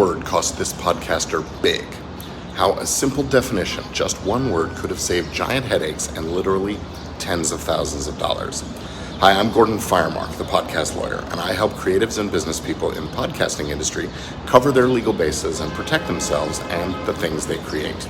word cost this podcaster big. How a simple definition, just one word, could have saved giant headaches and literally tens of thousands of dollars. Hi, I'm Gordon Firemark, the podcast lawyer, and I help creatives and business people in the podcasting industry cover their legal bases and protect themselves and the things they create.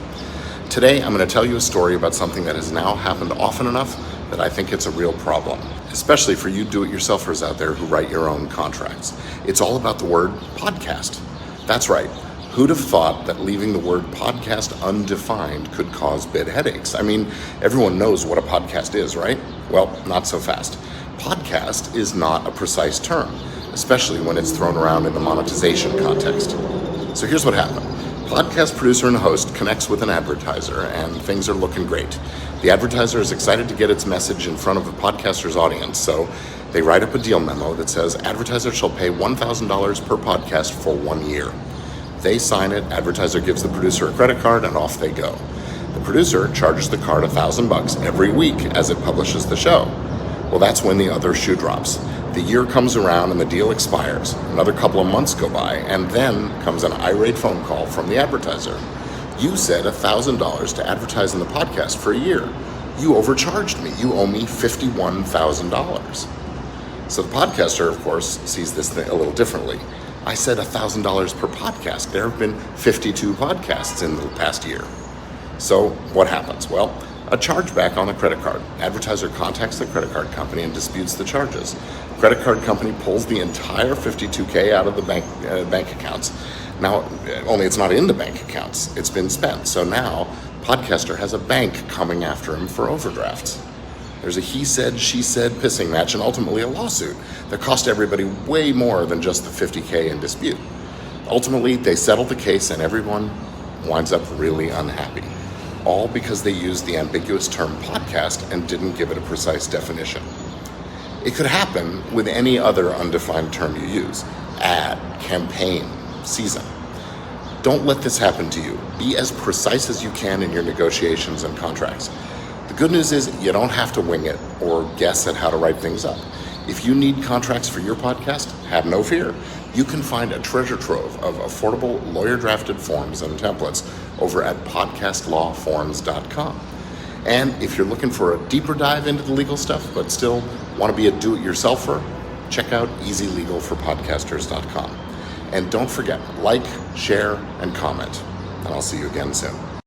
Today, I'm going to tell you a story about something that has now happened often enough that I think it's a real problem, especially for you do-it-yourselfers out there who write your own contracts. It's all about the word podcast. That's right. Who'd have thought that leaving the word podcast undefined could cause bid headaches? I mean, everyone knows what a podcast is, right? Well, not so fast. Podcast is not a precise term, especially when it's thrown around in the monetization context. So here's what happened. Podcast producer and host connects with an advertiser, and things are looking great. The advertiser is excited to get its message in front of the podcaster's audience, so they write up a deal memo that says advertiser shall pay $1,000 per podcast for 1 year. They sign it, advertiser gives the producer a credit card, and off they go. The producer charges the card $1,000 every week as it publishes the show. Well, that's when the other shoe drops. The year comes around and the deal expires. Another couple of months go by, and then comes an irate phone call from the advertiser. You said $1,000 to advertise in the podcast for a year. You overcharged me. You owe me $51,000. So the podcaster, of course, sees this thing a little differently. I said $1,000 per podcast. There have been 52 podcasts in the past year. So what happens? Well, a chargeback on the credit card. Advertiser contacts the credit card company and disputes the charges. Credit card company pulls the entire $52K out of the bank accounts. Now, only it's not in the bank accounts. It's been spent. So now, podcaster has a bank coming after him for overdrafts. There's a he said, she said pissing match and ultimately a lawsuit that cost everybody way more than just the $50K in dispute. Ultimately, they settle the case and everyone winds up really unhappy. All because they used the ambiguous term podcast and didn't give it a precise definition. It could happen with any other undefined term you use. Ad, campaign, season. Don't let this happen to you. Be as precise as you can in your negotiations and contracts. The good news is you don't have to wing it or guess at how to write things up. If you need contracts for your podcast, have no fear. You can find a treasure trove of affordable lawyer-drafted forms and templates over at podcastlawforms.com. And if you're looking for a deeper dive into the legal stuff, but still want to be a do-it-yourselfer, check out easylegalforpodcasters.com. And don't forget, like, share, and comment. And I'll see you again soon.